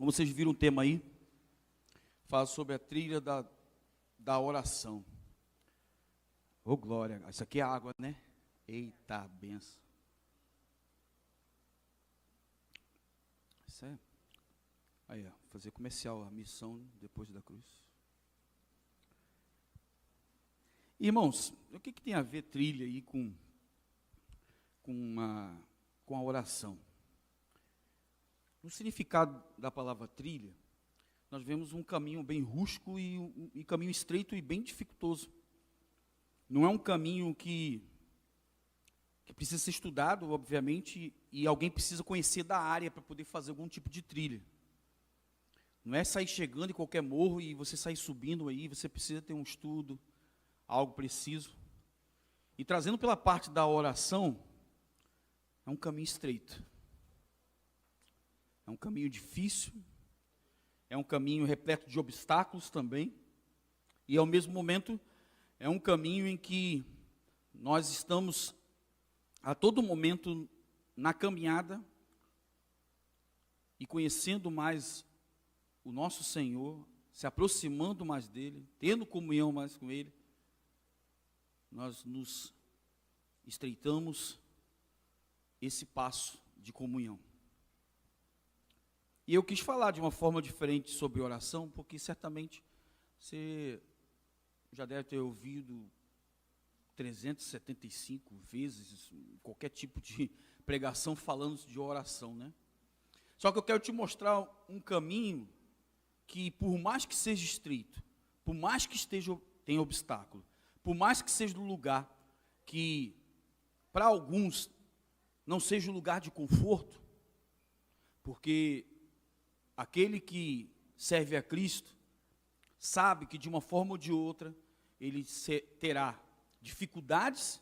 Como vocês viram o tema aí, fala sobre a trilha da oração. Ô glória, isso aqui é água, né? Eita, benção. Isso é. Aí, ó, fazer comercial, a missão depois da cruz. Irmãos, o que tem a ver trilha aí com a oração? No significado da palavra trilha, nós vemos um caminho bem rústico e caminho estreito e bem dificultoso. Não é um caminho que precisa ser estudado, obviamente, e alguém precisa conhecer da área para poder fazer algum tipo de trilha. Não é sair chegando em qualquer morro e você sair subindo aí, você precisa ter um estudo, algo preciso. E trazendo pela parte da oração, é um caminho estreito. É um caminho difícil, é um caminho repleto de obstáculos também, e ao mesmo momento é um caminho em que nós estamos a todo momento na caminhada e conhecendo mais o nosso Senhor, se aproximando mais dele, tendo comunhão mais com ele, nós nos estreitamos esse passo de comunhão. E eu quis falar de uma forma diferente sobre oração, porque certamente você já deve ter ouvido 375 vezes qualquer tipo de pregação falando de oração, né? Só que eu quero te mostrar um caminho que, por mais que seja estreito, por mais que tenha obstáculo, por mais que seja um lugar que, para alguns, não seja um lugar de conforto, porque aquele que serve a Cristo sabe que de uma forma ou de outra ele terá dificuldades,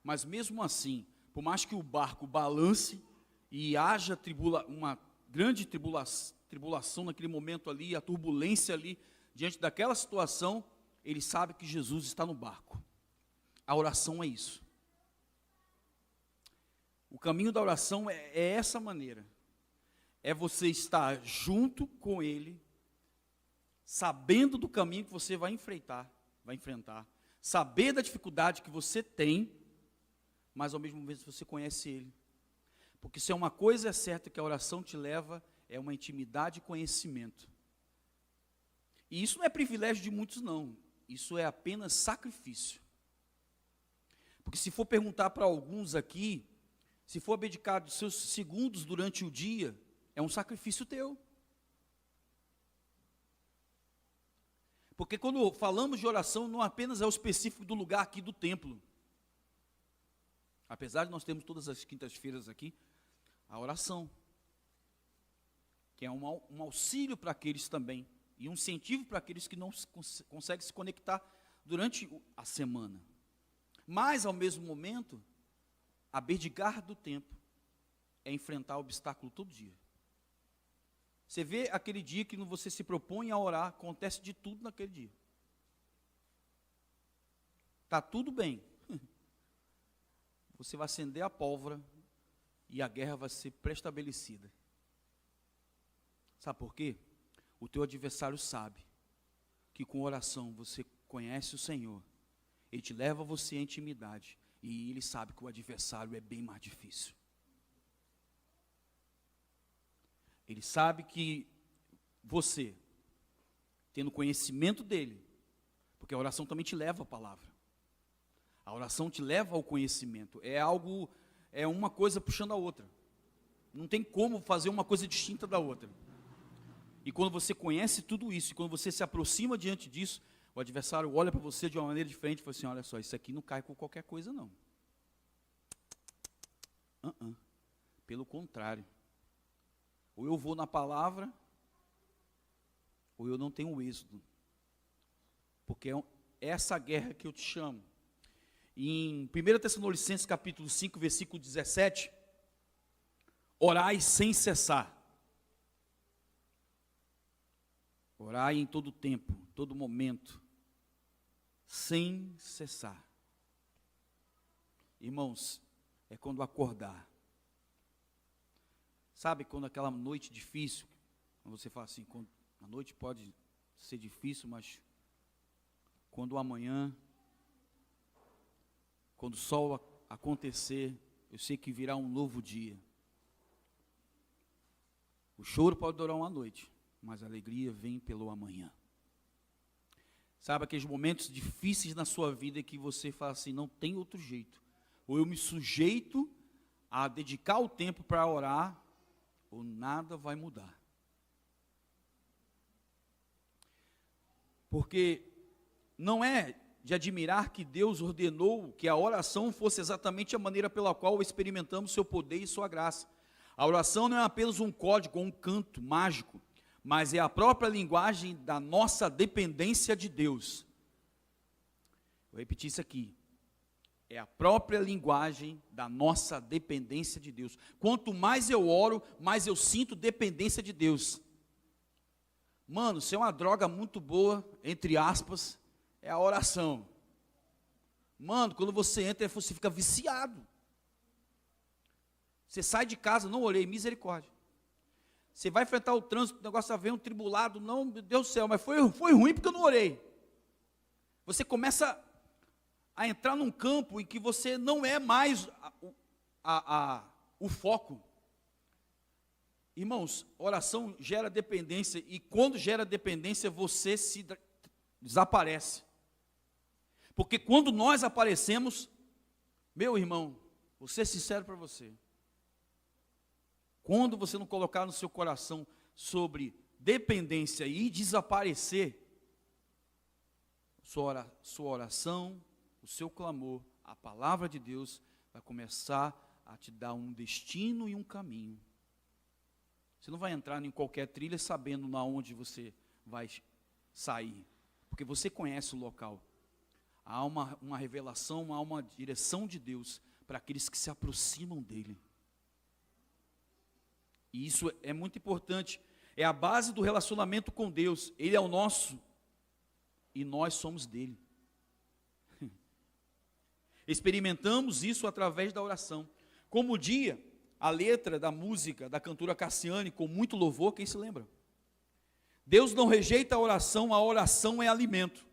mas mesmo assim, por mais que o barco balance e haja uma grande tribulação naquele momento ali, a turbulência ali, diante daquela situação, ele sabe que Jesus está no barco. A oração é isso. O caminho da oração é essa maneira. É você estar junto com ele, sabendo do caminho que você vai enfrentar, saber da dificuldade que você tem, mas ao mesmo tempo você conhece ele. Porque se é uma coisa certa que a oração te leva, é uma intimidade e conhecimento. E isso não é privilégio de muitos, não. Isso é apenas sacrifício. Porque se for perguntar para alguns aqui, se for abdicar dos seus segundos durante o dia, é um sacrifício teu. Porque quando falamos de oração, não apenas é o específico do lugar aqui do templo. Apesar de nós termos todas as quintas-feiras aqui, a oração, que é um auxílio para aqueles também, e um incentivo para aqueles que não conseguem se conectar durante a semana. Mas, ao mesmo momento, abdicar do tempo é enfrentar o obstáculo todo dia. Você vê aquele dia que você se propõe a orar, acontece de tudo naquele dia. Está tudo bem. Você vai acender a pólvora e a guerra vai ser pré-estabelecida. Sabe por quê? O teu adversário sabe que com oração você conhece o Senhor. Ele te leva você à intimidade. E ele sabe que o adversário é bem mais difícil. Ele sabe que você, tendo conhecimento dele, porque a oração também te leva à palavra. A oração te leva ao conhecimento. É uma coisa puxando a outra. Não tem como fazer uma coisa distinta da outra. E quando você conhece tudo isso, e quando você se aproxima diante disso, o adversário olha para você de uma maneira diferente e fala assim, olha só, isso aqui não cai com qualquer coisa não. Pelo contrário. Ou eu vou na palavra, ou eu não tenho êxodo. Porque é essa guerra que eu te chamo. Em 1 Tessalonicenses capítulo 5, versículo 17, orai sem cessar. Orai em todo tempo, todo momento, sem cessar. Irmãos, é quando acordar. Sabe quando aquela noite difícil, Você fala assim, a noite pode ser difícil, mas quando o amanhã, quando o sol acontecer, eu sei que virá um novo dia. O choro pode durar uma noite, mas a alegria vem pelo amanhã. Sabe aqueles momentos difíceis na sua vida que você fala assim, não tem outro jeito. Ou eu me sujeito a dedicar o tempo para orar, ou nada vai mudar. Porque não é de admirar que Deus ordenou que a oração fosse exatamente a maneira pela qual experimentamos seu poder e sua graça. A oração não é apenas um código ou um canto mágico, mas é a própria linguagem da nossa dependência de Deus. Vou repetir isso aqui. É a própria linguagem da nossa dependência de Deus. Quanto mais eu oro, mais eu sinto dependência de Deus. Mano, isso é uma droga muito boa, entre aspas, é a oração. Mano, quando você entra, você fica viciado. Você sai de casa, não orei, misericórdia. Você vai enfrentar o trânsito, o negócio vem um tribulado, não, meu Deus do céu, mas foi ruim porque eu não orei. Você começa a entrar num campo em que você não é mais o foco. Irmãos, oração gera dependência, e quando gera dependência, você se desaparece. Porque quando nós aparecemos, meu irmão, vou ser sincero para você, quando você não colocar no seu coração sobre dependência e desaparecer, sua oração, o seu clamor, a palavra de Deus vai começar a te dar um destino e um caminho. Você não vai entrar em qualquer trilha sabendo na onde você vai sair, porque você conhece o local. Há uma revelação, há uma direção de Deus para aqueles que se aproximam dele. E isso é muito importante, é a base do relacionamento com Deus. Ele é o nosso e nós somos dele. Experimentamos isso através da oração. Como o dia, a letra da música da cantora Cassiane, com muito louvor, quem se lembra? Deus não rejeita a oração é alimento.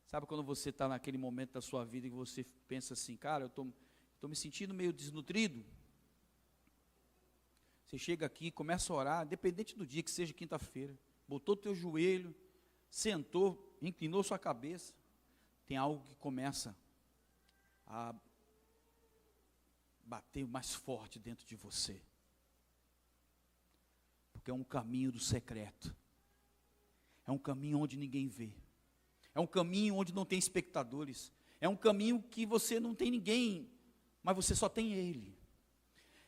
Sabe quando você está naquele momento da sua vida que você pensa assim, cara, eu estou me sentindo meio desnutrido? Você chega aqui, começa a orar, independente do dia, que seja quinta-feira, botou o teu joelho, sentou, inclinou sua cabeça, tem algo que começa a bater mais forte dentro de você. Porque é um caminho do secreto. É um caminho onde ninguém vê. É um caminho onde não tem espectadores. É um caminho que você não tem ninguém, mas você só tem Ele.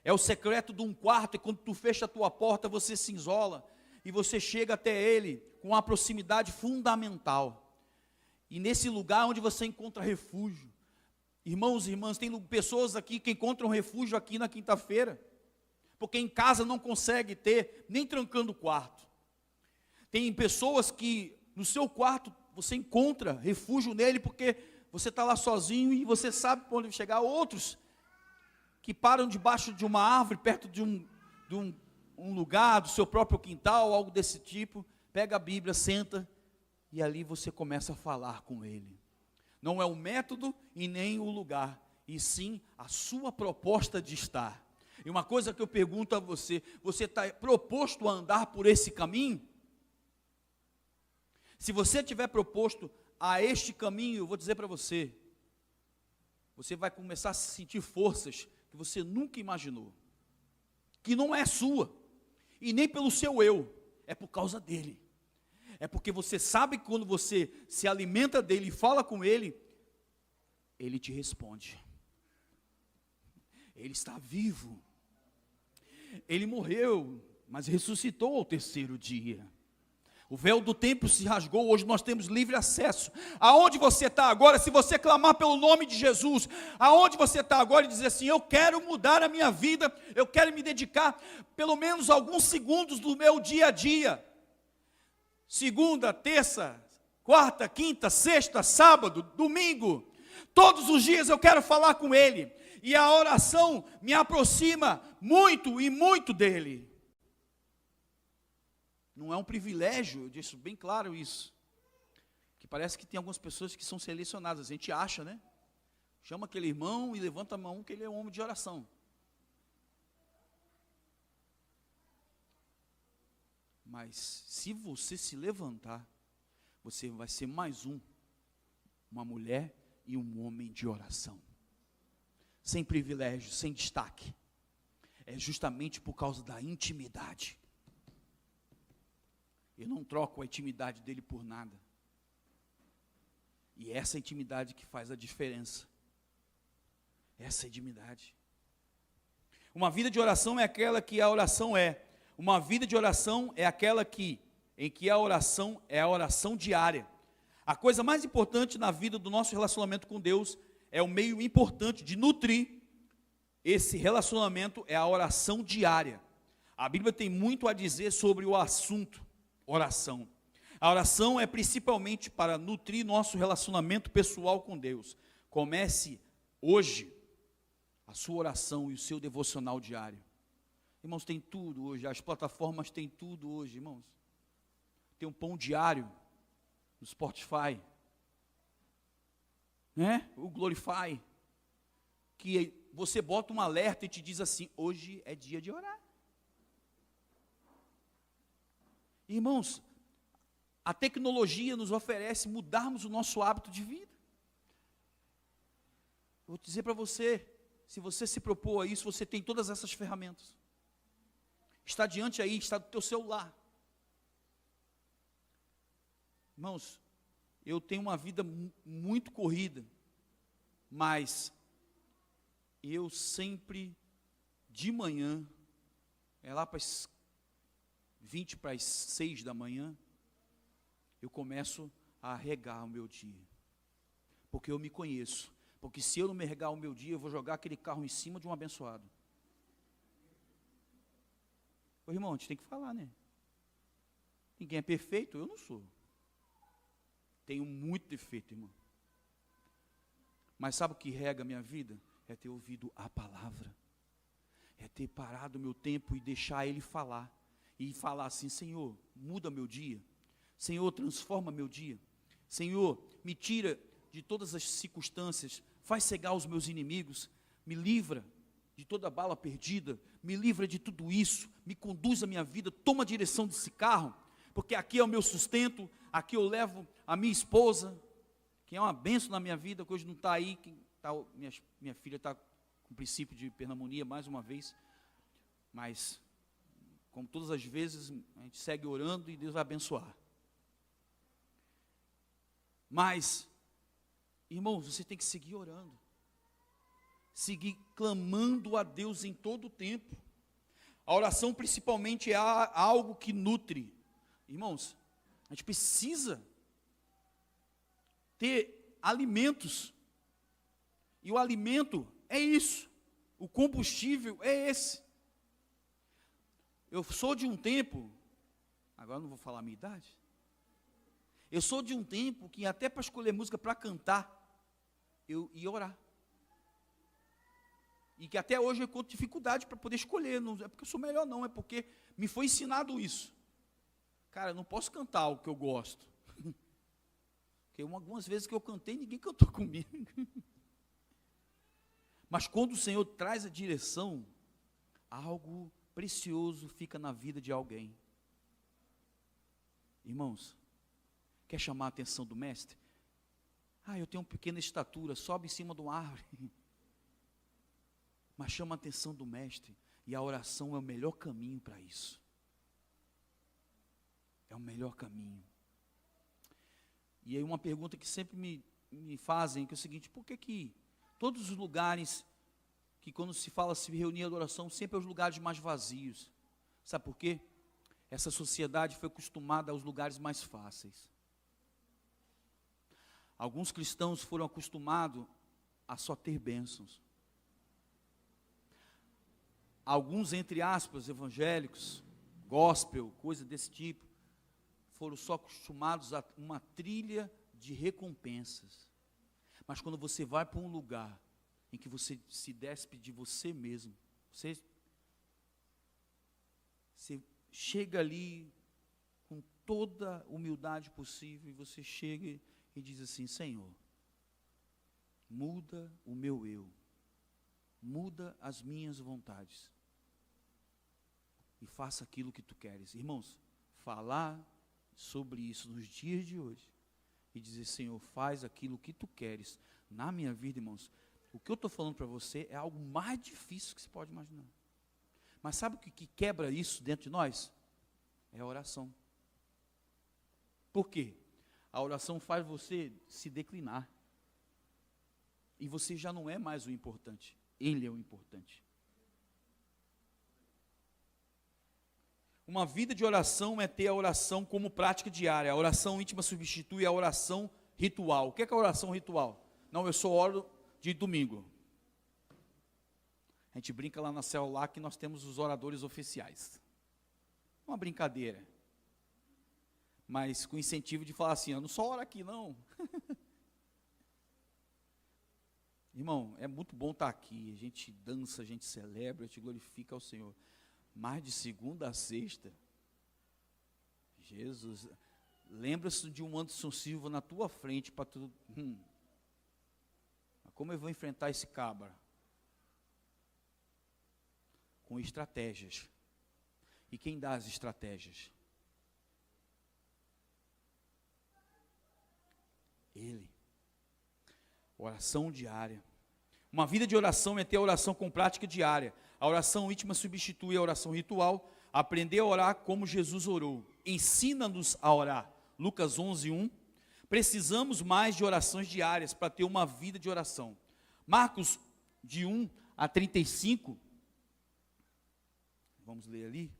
É o secreto de um quarto, e quando tu fecha a tua porta, você se isola, e você chega até Ele com uma proximidade fundamental. E nesse lugar onde você encontra refúgio. Irmãos e irmãs, tem pessoas aqui que encontram refúgio aqui na quinta-feira, porque em casa não consegue ter, nem trancando o quarto. Tem pessoas que no seu quarto você encontra refúgio nele, porque você está lá sozinho e você sabe para onde chegar. Outros que param debaixo de uma árvore, perto de um lugar, do seu próprio quintal, algo desse tipo, pega a Bíblia, senta, e ali você começa a falar com Ele. Não é o método e nem o lugar, e sim a sua proposta de estar. E uma coisa que eu pergunto a você, você está proposto a andar por esse caminho? Se você tiver proposto a este caminho, eu vou dizer para você, você vai começar a sentir forças que você nunca imaginou, que não é sua, e nem pelo seu eu, é por causa dele. É porque você sabe que quando você se alimenta dele e fala com ele, ele te responde. Ele está vivo. Ele morreu, mas ressuscitou ao terceiro dia. O véu do templo se rasgou, hoje nós temos livre acesso. Aonde você está agora, se você clamar pelo nome de Jesus, aonde você está agora e dizer assim, eu quero mudar a minha vida, eu quero me dedicar pelo menos alguns segundos do meu dia a dia. Segunda, terça, quarta, quinta, sexta, sábado, domingo, todos os dias eu quero falar com Ele. E a oração me aproxima muito e muito dele. Não é um privilégio, eu deixo bem claro isso. Que parece que tem algumas pessoas que são selecionadas, a gente acha, né? Chama aquele irmão e levanta a mão que ele é um homem de oração. Mas se você se levantar, você vai ser mais uma mulher e um homem de oração. Sem privilégio, sem destaque. É justamente por causa da intimidade. Eu não troco a intimidade dele por nada. E é essa intimidade que faz a diferença. Essa intimidade. Uma vida de oração é aquela que a oração é. Uma vida de oração é aquela em que a oração é a oração diária. A coisa mais importante na vida do nosso relacionamento com Deus é o meio importante de nutrir esse relacionamento, é a oração diária. A Bíblia tem muito a dizer sobre o assunto oração. A oração é principalmente para nutrir nosso relacionamento pessoal com Deus. Comece hoje a sua oração e o seu devocional diário. Irmãos, tem tudo hoje, as plataformas têm tudo hoje, irmãos. Tem um pão diário no Spotify, né? O Glorify, que você bota um alerta e te diz assim: hoje é dia de orar. Irmãos, a tecnologia nos oferece mudarmos o nosso hábito de vida. Eu vou dizer para você, se você se propor a isso, você tem todas essas ferramentas. Está diante aí, está do teu celular. Irmãos, eu tenho uma vida muito corrida, mas eu sempre, de manhã, lá para as 20 para as 6 da manhã, eu começo a regar o meu dia, porque eu me conheço, porque se eu não me regar o meu dia, eu vou jogar aquele carro em cima de um abençoado. Ô irmão, a gente tem que falar, né? Ninguém é perfeito, eu não sou. Tenho muito defeito, irmão. Mas sabe o que rega a minha vida? É ter ouvido a palavra. É ter parado o meu tempo e deixar Ele falar. E falar assim: Senhor, muda meu dia. Senhor, transforma meu dia. Senhor, me tira de todas as circunstâncias. Faz cegar os meus inimigos. Me livra de toda bala perdida. Me livra de tudo isso. Me conduz a minha vida. Toma a direção desse carro. Porque aqui é o meu sustento. Aqui eu levo a minha esposa, que é uma bênção na minha vida, que hoje não está aí. Minha filha está com princípio de pneumonia mais uma vez. Mas, como todas as vezes, a gente segue orando e Deus vai abençoar. Mas, irmãos, você tem que seguir orando. Seguir clamando a Deus em todo o tempo. A oração principalmente é algo que nutre. Irmãos, a gente precisa ter alimentos. E o alimento é isso. O combustível é esse. Eu sou de um tempo, agora não vou falar a minha idade. Eu sou de um tempo que até para escolher música para cantar, eu ia orar. E que até hoje eu encontro dificuldade para poder escolher. Não é porque eu sou melhor, não. É porque me foi ensinado isso. Cara, eu não posso cantar o que eu gosto. Porque algumas vezes que eu cantei, ninguém cantou comigo. Mas quando o Senhor traz a direção, algo precioso fica na vida de alguém. Irmãos, quer chamar a atenção do mestre? Eu tenho uma pequena estatura, sobe em cima de uma árvore. Mas chama a atenção do mestre, e a oração é o melhor caminho para isso. É o melhor caminho. E aí uma pergunta que sempre me fazem, que é o seguinte: por que todos os lugares que quando se fala se reunir a adoração, sempre é os lugares mais vazios? Sabe por quê? Essa sociedade foi acostumada aos lugares mais fáceis. Alguns cristãos foram acostumados a só ter bênçãos. Alguns, entre aspas, evangélicos, gospel, coisa desse tipo, foram só acostumados a uma trilha de recompensas. Mas quando você vai para um lugar em que você se despe de você mesmo. Você chega ali com toda a humildade possível, e você chega e diz assim: Senhor, muda o meu eu, muda as minhas vontades, e faça aquilo que tu queres. Irmãos, falar sobre isso nos dias de hoje, e dizer: Senhor, faz aquilo que tu queres na minha vida, irmãos, o que eu estou falando para você é algo mais difícil que se pode imaginar. Mas sabe o que quebra isso dentro de nós? É a oração. Por quê? A oração faz você se declinar. E você já não é mais o importante. Ele é o importante. Uma vida de oração é ter a oração como prática diária. A oração íntima substitui a oração ritual. O que é a oração ritual? Não, eu só oro de domingo. A gente brinca lá na célula que nós temos os oradores oficiais. Uma brincadeira. Mas com incentivo de falar assim: eu não só oro aqui não. Irmão, é muito bom estar aqui. A gente dança, a gente celebra, a gente glorifica ao Senhor. Mas de segunda a sexta, Jesus, lembra-se de um Anderson Silva na tua frente para tudo. Como eu vou enfrentar esse cabra? Com estratégias. E quem dá as estratégias? Ele. Oração diária. Uma vida de oração é ter a oração com prática diária. A oração íntima substitui a oração ritual. Aprender a orar como Jesus orou. Ensina-nos a orar. Lucas 11:1. Precisamos mais de orações diárias para ter uma vida de oração. Marcos de 1 a 35. Vamos ler ali.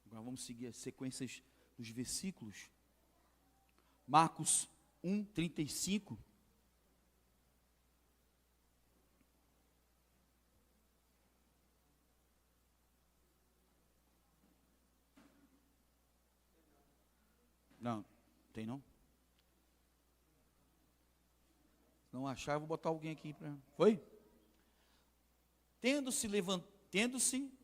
Agora vamos seguir as sequências dos versículos. Marcos 1, 35. Não, tem não? Se não achar, eu vou botar alguém aqui para. Foi? Tendo-se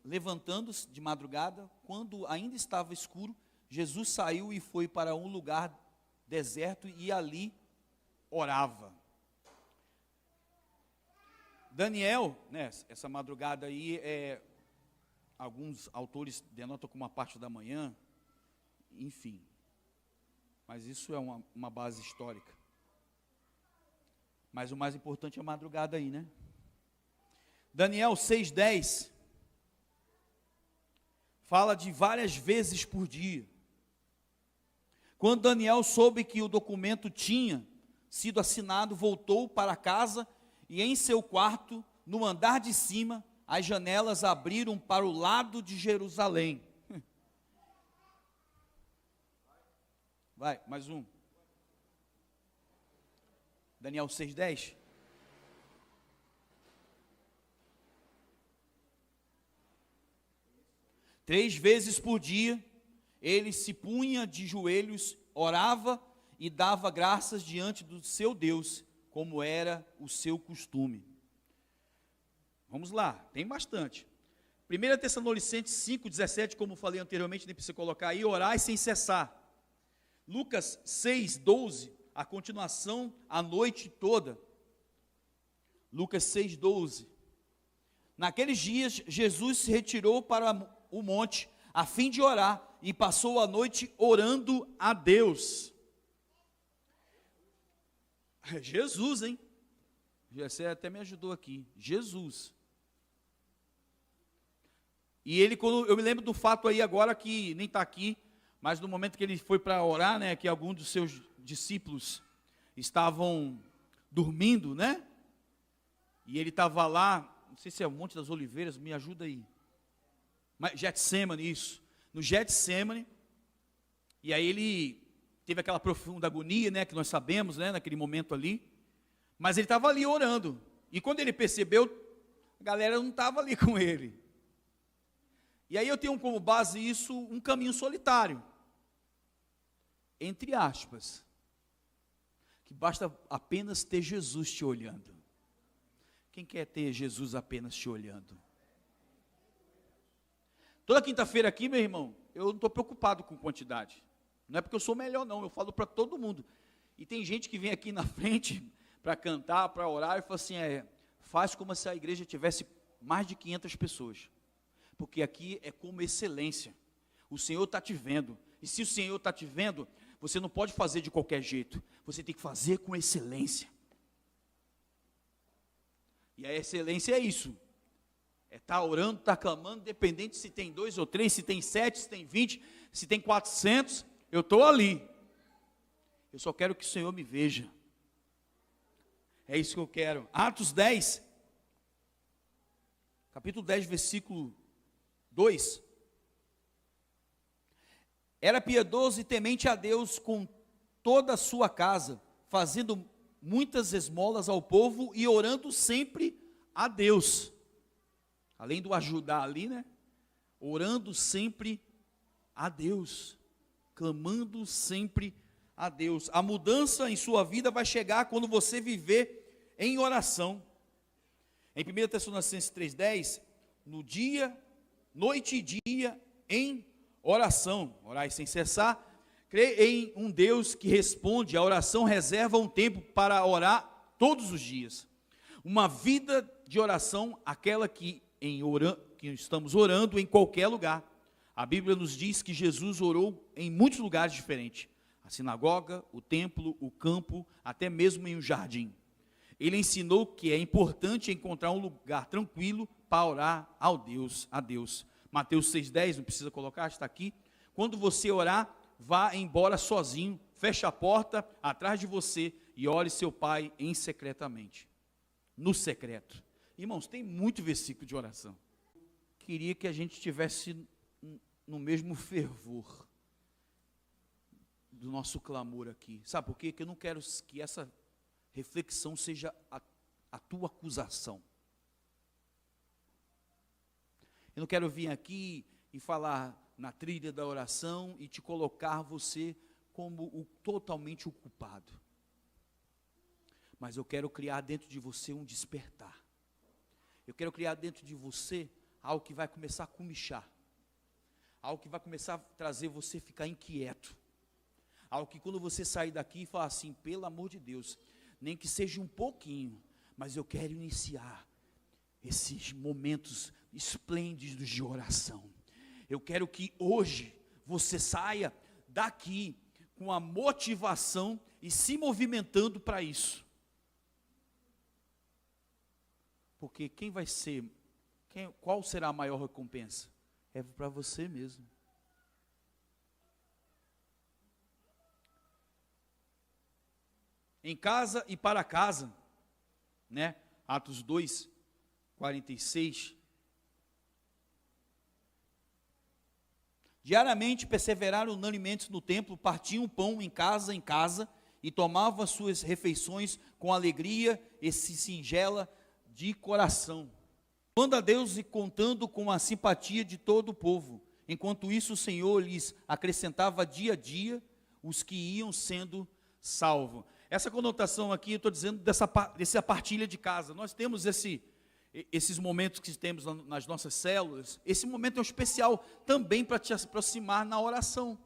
levantando-se de madrugada, quando ainda estava escuro, Jesus saiu e foi para um lugar deserto e ali orava. Daniel, né, essa madrugada aí, alguns autores denotam como uma parte da manhã, enfim. Mas isso é uma base histórica. Mas o mais importante é a madrugada aí, né? Daniel 6:10 fala de várias vezes por dia. Quando Daniel soube que o documento tinha sido assinado, voltou para casa e em seu quarto, no andar de cima, as janelas abriram para o lado de Jerusalém. Vai, mais um. Daniel 6:10. Três vezes por dia, ele se punha de joelhos, orava e dava graças diante do seu Deus, como era o seu costume. Vamos lá, tem bastante. 1 Tessalonicenses 5:17, como falei anteriormente, nem precisa colocar aí, orai sem cessar. Lucas 6:12, a continuação a noite toda. Lucas 6:12. Naqueles dias, Jesus se retirou para o monte, a fim de orar, e passou a noite orando a Deus. Jesus, hein? Você até me ajudou aqui. Jesus. E ele, quando eu me lembro do fato aí agora, que nem está aqui, mas no momento que ele foi para orar, né, que alguns dos seus discípulos estavam dormindo, né? E ele estava lá, não sei se é o Monte das Oliveiras, me ajuda aí. Mas Getsemane, isso. No Getsemane, e aí ele teve aquela profunda agonia, né, que nós sabemos, né, naquele momento ali. Mas ele estava ali orando. E quando ele percebeu, a galera não estava ali com ele. E aí eu tenho como base isso, um caminho solitário. Entre aspas. Que basta apenas ter Jesus te olhando. Quem quer ter Jesus apenas te olhando? Toda quinta-feira aqui, meu irmão, eu não estou preocupado com quantidade. Não é porque eu sou melhor, não. Eu falo para todo mundo. E tem gente que vem aqui na frente para cantar, para orar, e fala assim, faz como se a igreja tivesse mais de 500 pessoas. Porque aqui é como excelência. O Senhor está te vendo. E se o Senhor está te vendo, você não pode fazer de qualquer jeito. Você tem que fazer com excelência. E a excelência é isso. É estar orando, estar clamando, independente se tem 2 ou 3, se tem 7, se tem 20, se tem 400, eu estou ali. Eu só quero que o Senhor me veja. É isso que eu quero. Atos 10, capítulo 10, versículo 2. Era piedoso e temente a Deus com toda a sua casa, fazendo muitas esmolas ao povo e orando sempre a Deus. Além do ajudar ali, né? Orando sempre a Deus, clamando sempre a Deus. A mudança em sua vida vai chegar quando você viver em oração. Em 1 Tessalonicenses 3,10, no dia, noite e dia, em oração, orai sem cessar, crê em um Deus que responde. A oração reserva um tempo para orar todos os dias. Uma vida de oração, aquela que estamos orando em qualquer lugar. A Bíblia nos diz que Jesus orou em muitos lugares diferentes. A sinagoga, o templo, o campo, até mesmo em um jardim. Ele ensinou que é importante encontrar um lugar tranquilo para orar a Deus. Mateus 6,10, não precisa colocar, está aqui. Quando você orar, vá embora sozinho, feche a porta atrás de você e ore seu Pai em secretamente. No secreto. Irmãos, tem muito versículo de oração. Queria que a gente estivesse no mesmo fervor do nosso clamor aqui. Sabe por quê? Porque eu não quero que essa reflexão seja a tua acusação. Eu não quero vir aqui e falar na trilha da oração e te colocar você como o totalmente o culpado. Mas eu quero criar dentro de você um despertar. Eu quero criar dentro de você algo que vai começar a comichar. Algo que vai começar a trazer você ficar inquieto. Algo que quando você sair daqui e falar assim, pelo amor de Deus, nem que seja um pouquinho, mas eu quero iniciar esses momentos esplêndidos de oração. Eu quero que hoje você saia daqui com a motivação e se movimentando para isso. Porque qual será a maior recompensa? É para você mesmo. Em casa e para casa, né? Atos 2, 46. Diariamente perseveraram unanimemente no templo, partiam o pão em casa e tomavam as suas refeições com alegria e singela de coração, louvando a Deus e contando com a simpatia de todo o povo. Enquanto isso, o Senhor lhes acrescentava dia a dia os que iam sendo salvos. Essa conotação aqui, eu estou dizendo dessa partilha de casa. Nós temos esses momentos que temos nas nossas células. Esse momento é um especial também para te aproximar na oração.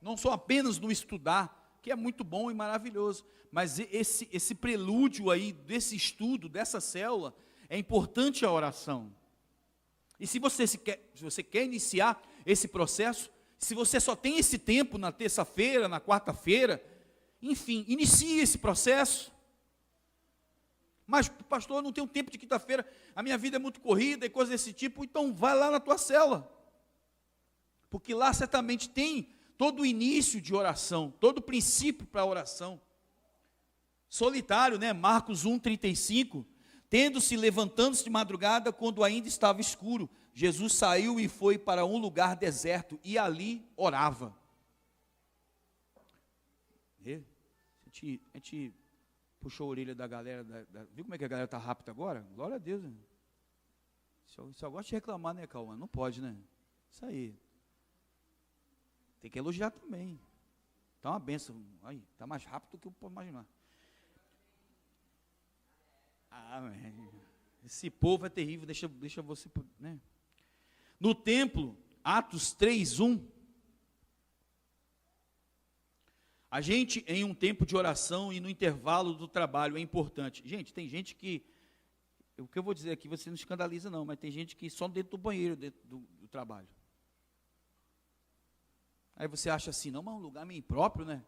Não só apenas no estudar, que é muito bom e maravilhoso, mas esse prelúdio aí, desse estudo, dessa célula, é importante a oração. E se você quer iniciar esse processo, se você só tem esse tempo na terça-feira, na quarta-feira, enfim, inicie esse processo. Mas, pastor, eu não tenho tempo de quinta-feira, a minha vida é muito corrida e coisas desse tipo, então vai lá na tua célula. Porque lá certamente tem todo o início de oração, todo o princípio para a oração. Solitário, né? Marcos 1,35, tendo-se levantando-se de madrugada, quando ainda estava escuro, Jesus saiu e foi para um lugar deserto, e ali orava. A gente puxou a orelha da galera, viu como é que a galera está rápida agora? Glória a Deus, né? Só gosta de reclamar, né, Cauã? Não pode, né? Isso aí. Tem que elogiar também. Tá uma benção. Aí, tá mais rápido do que eu posso imaginar. Amém. Esse povo é terrível, deixa você, né? No templo, Atos 3:1, a gente em um tempo de oração e no intervalo do trabalho é importante. Gente, tem gente que, o que eu vou dizer aqui, você não escandaliza não, mas tem gente que só dentro do banheiro, dentro do trabalho. Aí você acha assim, não, mas é um lugar meio impróprio, né?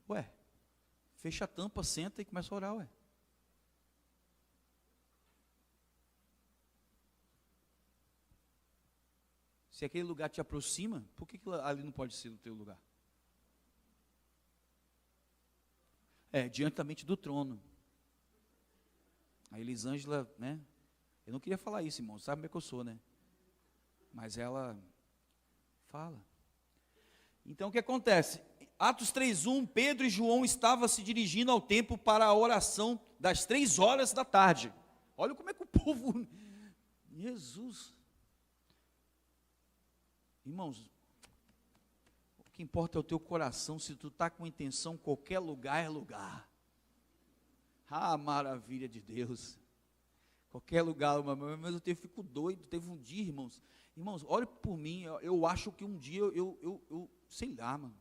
Ué, fecha a tampa, senta e começa a orar, ué. Se aquele lugar te aproxima, por que ali não pode ser o teu lugar? Diantamente do trono. A Elisângela, né? Eu não queria falar isso, irmão, sabe como é que eu sou, né? Mas ela fala. Então o que acontece? Atos 3:1, Pedro e João estavam se dirigindo ao templo para a oração das 3 horas da tarde. Olha como é que o povo... Jesus... Irmãos, o que importa é o teu coração. Se tu está com intenção, qualquer lugar é lugar. Ah, maravilha de Deus. Qualquer lugar, mas eu fico doido. Teve um dia, irmãos, olhe por mim, eu acho que um dia, eu sei lá, mano.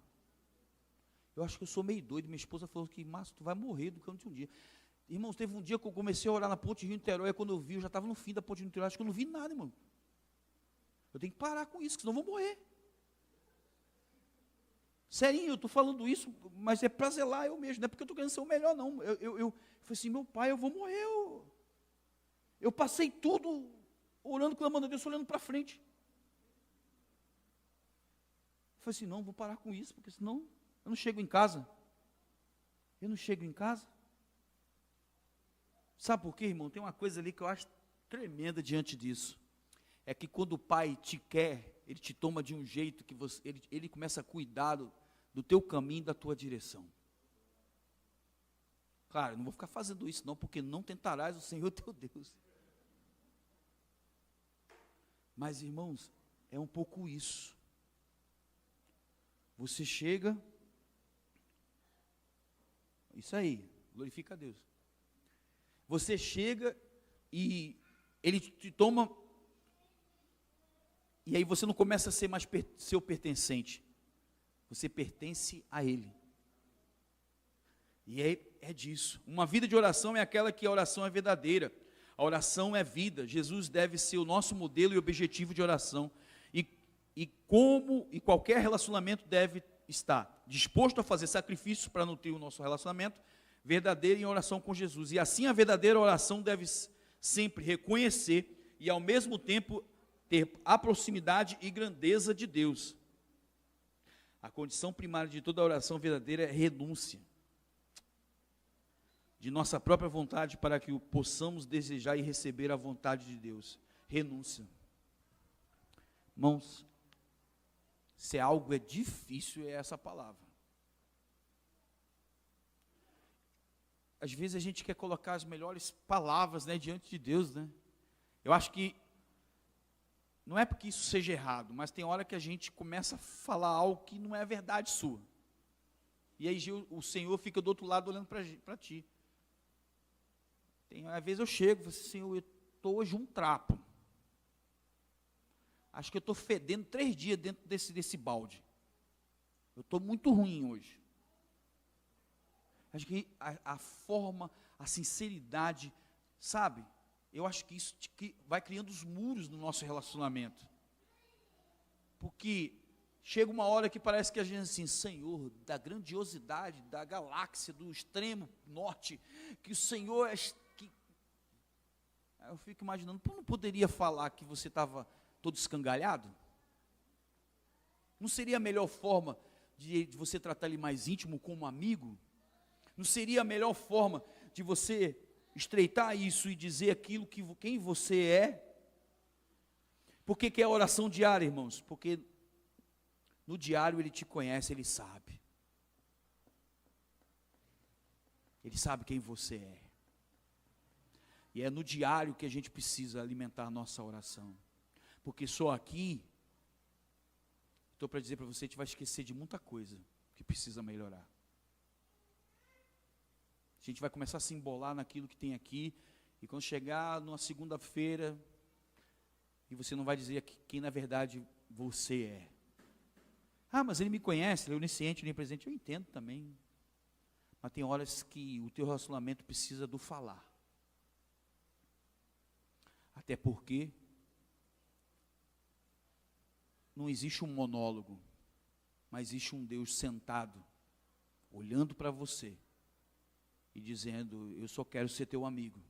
Eu acho que eu sou meio doido. Minha esposa falou que, Márcio, tu vai morrer do canto de um dia. Irmãos, teve um dia que eu comecei a orar na ponte Rio-Niterói, quando eu vi, eu já estava no fim da ponte Rio-Niterói, acho que eu não vi nada, irmão. Eu tenho que parar com isso, senão eu vou morrer. Serinho, eu estou falando isso, mas é para zelar eu mesmo, não é porque eu estou querendo ser o melhor, não. Eu falei assim, meu pai, eu vou morrer. Eu passei tudo orando, clamando a Deus, olhando para frente. Eu falei assim, não, vou parar com isso, porque senão eu não chego em casa. Eu não chego em casa. Sabe por quê, irmão? Tem uma coisa ali que eu acho tremenda diante disso. É que quando o pai te quer, ele te toma de um jeito que ele começa a cuidar do teu caminho, da tua direção. Claro, eu não vou ficar fazendo isso não, porque não tentarás o Senhor teu Deus. Mas, irmãos, é um pouco isso. Você chega, isso aí, glorifica a Deus. Você chega e ele te toma... E aí você não começa a ser mais seu pertencente. Você pertence a Ele. E é disso. Uma vida de oração é aquela que a oração é verdadeira. A oração é vida. Jesus deve ser o nosso modelo e objetivo de oração. E qualquer relacionamento deve estar disposto a fazer sacrifícios para nutrir o nosso relacionamento verdadeiro em oração com Jesus. E assim a verdadeira oração deve sempre reconhecer e ao mesmo tempo ter a proximidade e grandeza de Deus. A condição primária de toda oração verdadeira é renúncia de nossa própria vontade para que possamos desejar e receber a vontade de Deus. Renúncia. Irmãos, se algo é difícil, é essa palavra. Às vezes a gente quer colocar as melhores palavras, né, diante de Deus, né? Eu acho que não é porque isso seja errado, mas tem hora que a gente começa a falar algo que não é verdade sua. E aí o Senhor fica do outro lado olhando para ti. Às vezes eu chego e falo assim, Senhor, eu estou hoje um trapo. Acho que eu estou fedendo 3 dias dentro desse balde. Eu estou muito ruim hoje. Acho que a forma, a sinceridade, sabe? Eu acho que isso que vai criando os muros no nosso relacionamento. Porque chega uma hora que parece que a gente assim, Senhor, da grandiosidade, da galáxia, do extremo norte, que o Senhor é... Aí eu fico imaginando, não poderia falar que você estava todo escangalhado? Não seria a melhor forma de você tratar ele mais íntimo como amigo? Não seria a melhor forma de você estreitar isso e dizer aquilo que quem você é? Por que é a oração diária, irmãos? Porque no diário ele te conhece, ele sabe. Ele sabe quem você é. E é no diário que a gente precisa alimentar a nossa oração. Porque só aqui, estou para dizer para você, a gente vai esquecer de muita coisa que precisa melhorar. gente vai começar a se embolar naquilo que tem aqui, e quando chegar numa segunda-feira, e você não vai dizer quem na verdade você é. Ah, mas ele me conhece, ele é onisciente, onipresente. Eu entendo também. Mas tem horas que o teu relacionamento precisa do falar. Até porque não existe um monólogo, mas existe um Deus sentado, olhando para você e dizendo: eu só quero ser teu amigo.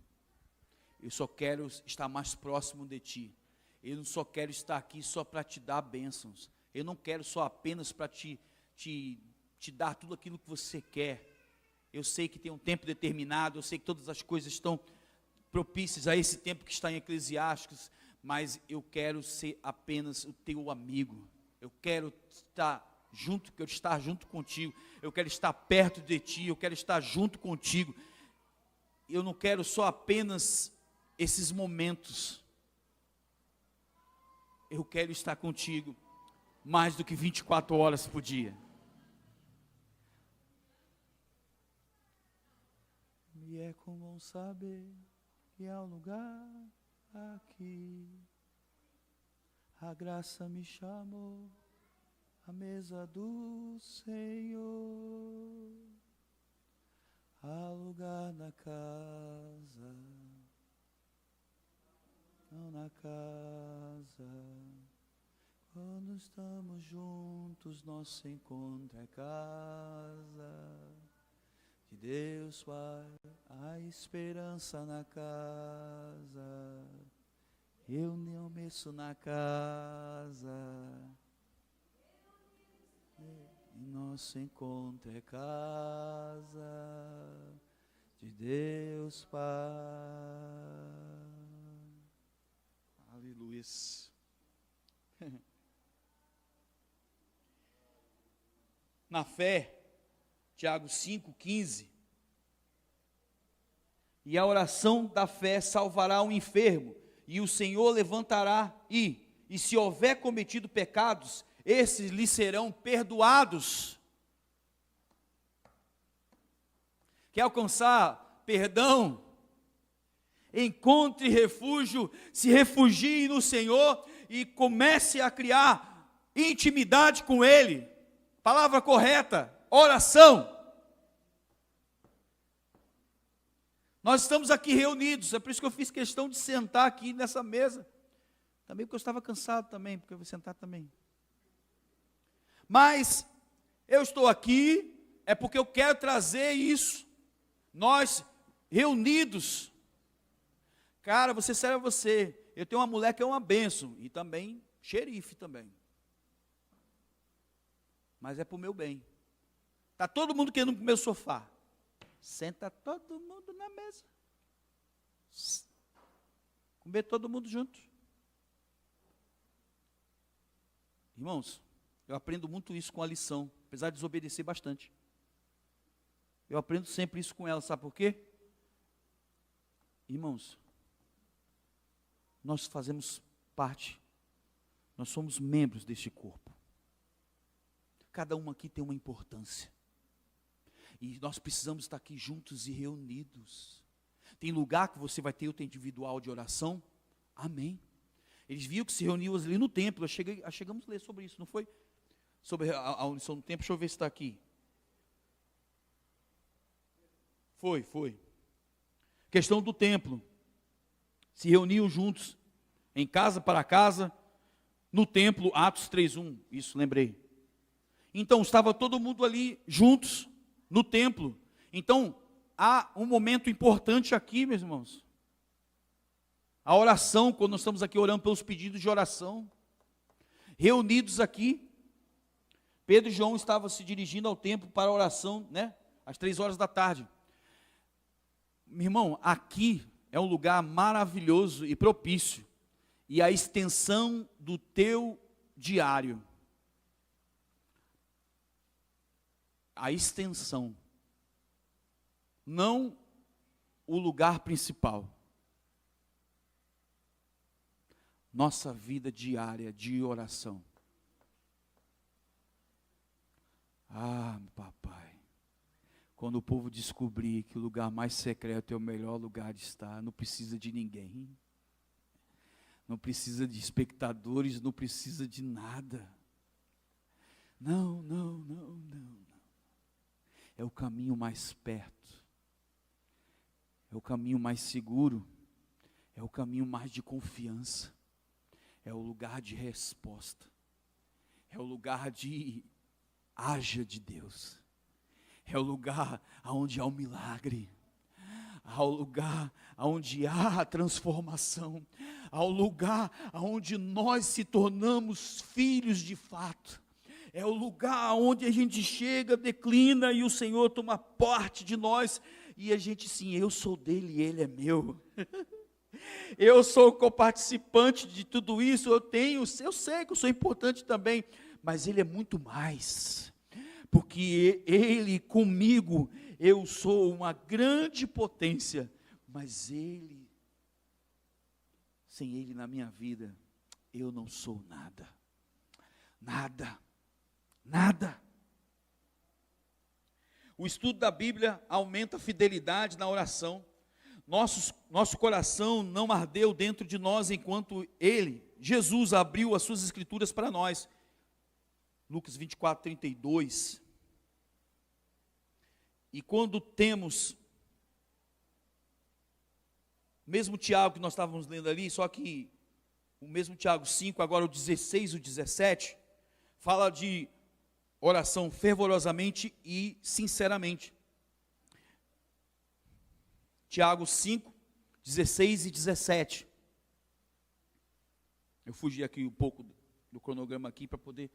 Eu só quero estar mais próximo de ti. Eu não só quero estar aqui só para te dar bênçãos. Eu não quero só apenas para te dar tudo aquilo que você quer. Eu sei que tem um tempo determinado, eu sei que todas as coisas estão propícias a esse tempo que está em Eclesiásticos, mas eu quero ser apenas o teu amigo. Eu quero estar junto contigo. Eu quero estar perto de ti, eu quero estar junto contigo. Eu não quero só apenas esses momentos. Eu quero estar contigo mais do que 24 horas por dia. E é comum saber que há um lugar aqui. A graça me chamou à mesa do Senhor. Há lugar na casa, não na casa. Quando estamos juntos, nosso encontro é casa de Deus Pai. A esperança na casa, eu não meço na casa. E nosso encontro é casa de Deus Pai. Aleluia. Na fé, Tiago 5,15. E a oração da fé salvará o enfermo, e o Senhor levantará, e se houver cometido pecados, esses lhe serão perdoados. Quer alcançar perdão? Encontre refúgio, se refugie no Senhor e comece a criar intimidade com Ele. Palavra correta, oração. Nós estamos aqui reunidos, é por isso que eu fiz questão de sentar aqui nessa mesa. Também porque eu estava cansado também, porque eu vou sentar também. Mas eu estou aqui, é porque eu quero trazer isso. Nós reunidos. Cara, você serve a você. Eu tenho uma mulher que é uma bênção, e também xerife também. Mas é para o meu bem. Está todo mundo querendo comer o sofá. Senta todo mundo na mesa. Comer todo mundo junto. Irmãos, eu aprendo muito isso com a lição, apesar de desobedecer bastante. Eu aprendo sempre isso com ela, sabe por quê? Irmãos, nós fazemos parte, nós somos membros deste corpo. Cada um aqui tem uma importância. E nós precisamos estar aqui juntos e reunidos. Tem lugar que você vai ter o teu individual de oração? Amém. Eles viram que se reuniam ali no templo. Chegamos a ler sobre isso, não foi? Sobre a unição do templo. Deixa eu ver se está aqui. Foi. Questão do templo. Se reuniam juntos, em casa para casa, no templo, Atos 3:1. Isso, lembrei. Então, estava todo mundo ali juntos, no templo. Então, há um momento importante aqui, meus irmãos. A oração, quando nós estamos aqui orando pelos pedidos de oração. Reunidos aqui. Pedro e João estavam se dirigindo ao templo para a oração, né? Às 3 horas da tarde. Meu irmão, aqui é um lugar maravilhoso e propício. E a extensão do teu diário. A extensão, não o lugar principal. Nossa vida diária de oração. Ah, papai, Quando o povo descobrir que o lugar mais secreto é o melhor lugar de estar, não precisa de ninguém, não precisa de espectadores, não precisa de nada. Não, não, não, não. É o caminho mais perto, é o caminho mais seguro, é o caminho mais de confiança, é o lugar de resposta, é o lugar de haja de Deus, é o lugar onde há o milagre, ao lugar onde há a transformação, ao lugar onde nós se tornamos filhos de fato. É o lugar onde a gente chega, declina e o Senhor toma parte de nós. E a gente, sim, eu sou dele e ele é meu. Eu sou coparticipante de tudo isso, eu sei que eu sou importante também, mas ele é muito mais. Porque ele comigo, eu sou uma grande potência, mas ele, sem ele na minha vida, eu não sou nada. Nada. Nada. O estudo da Bíblia aumenta a fidelidade na oração. Nosso coração não ardeu dentro de nós enquanto Jesus, abriu as suas escrituras para nós. Lucas 24, 32. E quando temos, mesmo Tiago que nós estávamos lendo ali, só que o mesmo Tiago 5, agora o 16 e o 17, fala de oração fervorosamente e sinceramente. Tiago 5, 16 e 17. Eu fugi aqui um pouco do cronograma aqui para poder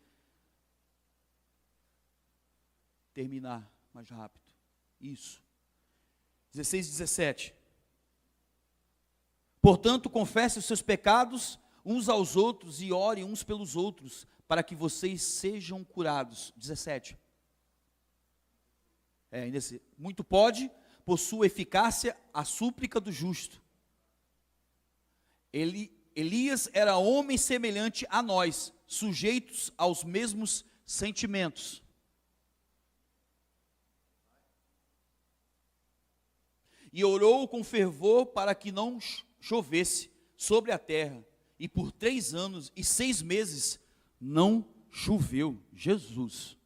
terminar mais rápido. Isso. 16 e 17. Portanto, confesse os seus pecados uns aos outros e ore uns pelos outros, para que vocês sejam curados. 17. Muito pode, por sua eficácia, a súplica do justo. Elias era homem semelhante a nós, sujeitos aos mesmos sentimentos. E orou com fervor para que não chovesse sobre a terra. E por 3 anos e 6 meses não choveu. Jesus.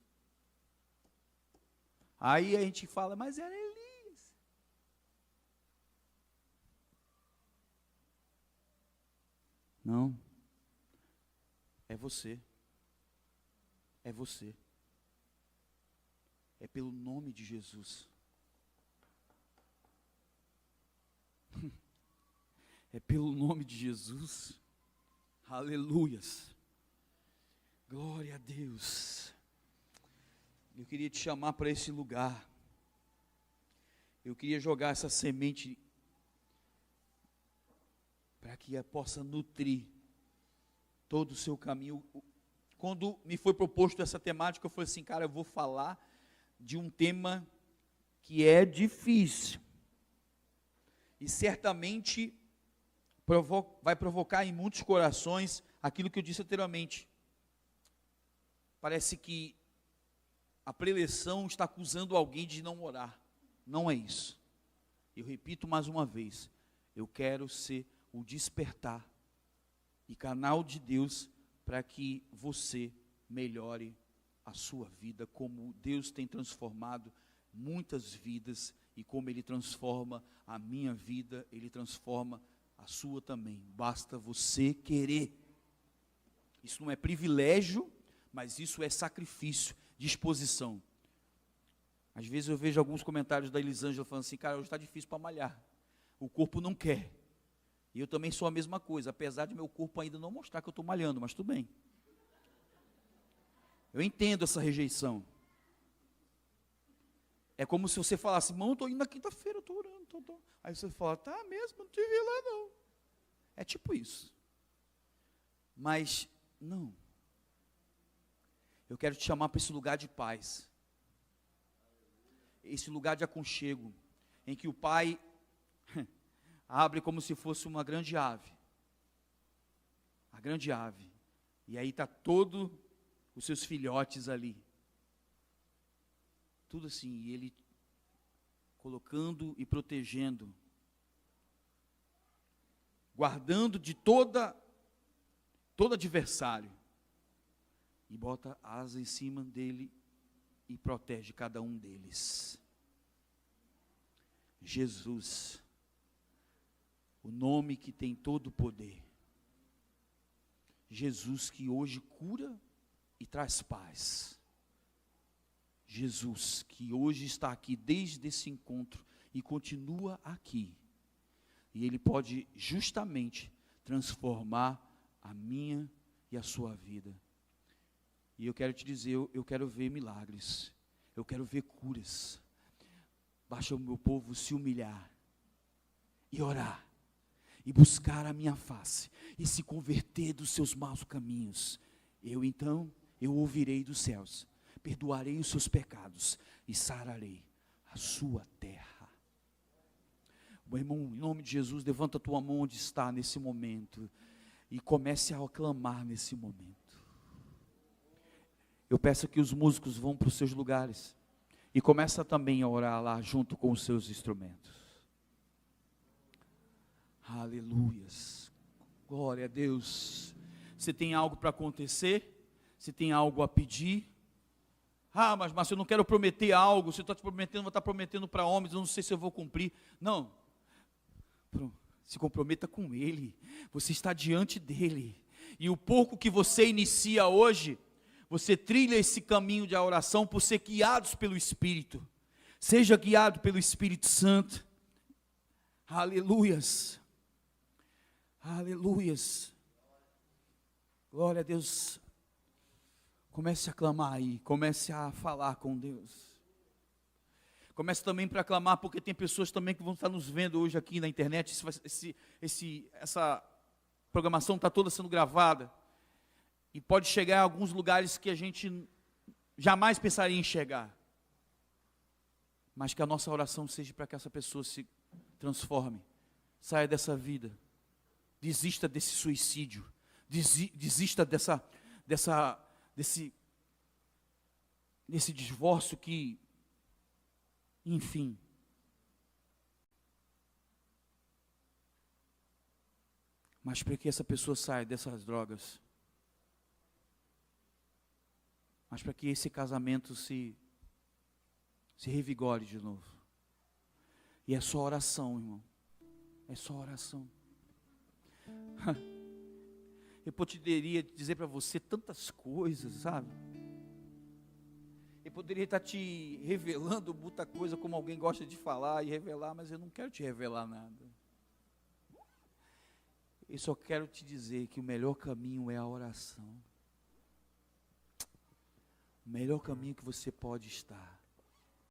Aí a gente fala, mas era Elias. Não. É você. É você. É pelo nome de Jesus. É pelo nome de Jesus. Aleluias. Glória a Deus. Eu queria te chamar para esse lugar. Eu queria jogar essa semente para que possa nutrir todo o seu caminho. Quando me foi proposto essa temática, eu falei assim, cara, eu vou falar de um tema que é difícil. E certamente vai provocar em muitos corações aquilo que eu disse anteriormente. Parece que a preleção está acusando alguém de não orar. Não é isso. Eu repito mais uma vez, eu quero ser o despertar e canal de Deus para que você melhore a sua vida, como Deus tem transformado muitas vidas e como Ele transforma a minha vida, Ele transforma a sua também. Basta você querer. Isso não é privilégio, mas isso é sacrifício, disposição. Às vezes eu vejo alguns comentários da Elisângela falando assim, cara, hoje está difícil para malhar. O corpo não quer. E eu também sou a mesma coisa, apesar de meu corpo ainda não mostrar que eu estou malhando, mas tudo bem. Eu entendo essa rejeição. É como se você falasse, irmão, eu estou indo na quinta-feira, eu estou orando. Aí você fala, tá mesmo, não te vi lá não. É tipo isso. Mas, não. Eu quero te chamar para esse lugar de paz. Esse lugar de aconchego, em que o Pai abre como se fosse uma grande ave. A grande ave. E aí está todos os seus filhotes ali. Tudo assim, e Ele colocando e protegendo, guardando de todo adversário, e bota asa em cima dele e protege cada um deles. Jesus, o nome que tem todo o poder. Jesus que hoje cura e traz paz. Jesus que hoje está aqui desde esse encontro e continua aqui. E Ele pode justamente transformar a minha e a sua vida. E eu quero te dizer, eu quero ver milagres, eu quero ver curas. Basta o meu povo se humilhar e orar, e buscar a minha face, e se converter dos seus maus caminhos. Então, eu ouvirei dos céus, perdoarei os seus pecados, e sararei a sua terra. Meu irmão, em nome de Jesus, levanta a tua mão onde está nesse momento, e comece a clamar nesse momento. Eu peço que os músicos vão para os seus lugares, e começa também a orar lá junto com os seus instrumentos. Aleluias, glória a Deus. Você tem algo para acontecer? Você tem algo a pedir? Mas eu não quero prometer algo. Se eu estou te prometendo, vou estar prometendo para homens, eu não sei se eu vou cumprir. Não, se comprometa com Ele. Você está diante dEle, e o pouco que você inicia hoje, você trilha esse caminho de oração por ser guiados pelo Espírito. Seja guiado pelo Espírito Santo. Aleluias. Aleluias. Glória a Deus. Comece a clamar aí. Comece a falar com Deus. Comece também para clamar, porque tem pessoas também que vão estar nos vendo hoje aqui na internet. Essa programação está toda sendo gravada. E pode chegar a alguns lugares que a gente jamais pensaria em chegar. Mas que a nossa oração seja para que essa pessoa se transforme, saia dessa vida, desista desse suicídio, desista desse divórcio que, enfim. Mas para que essa pessoa saia dessas drogas, mas para que esse casamento se revigore de novo. E é só oração, irmão. É só oração. Eu poderia dizer para você tantas coisas, sabe? Eu poderia estar te revelando muita coisa, como alguém gosta de falar e revelar, mas eu não quero te revelar nada. Eu só quero te dizer que o melhor caminho é a oração. O melhor caminho que você pode estar.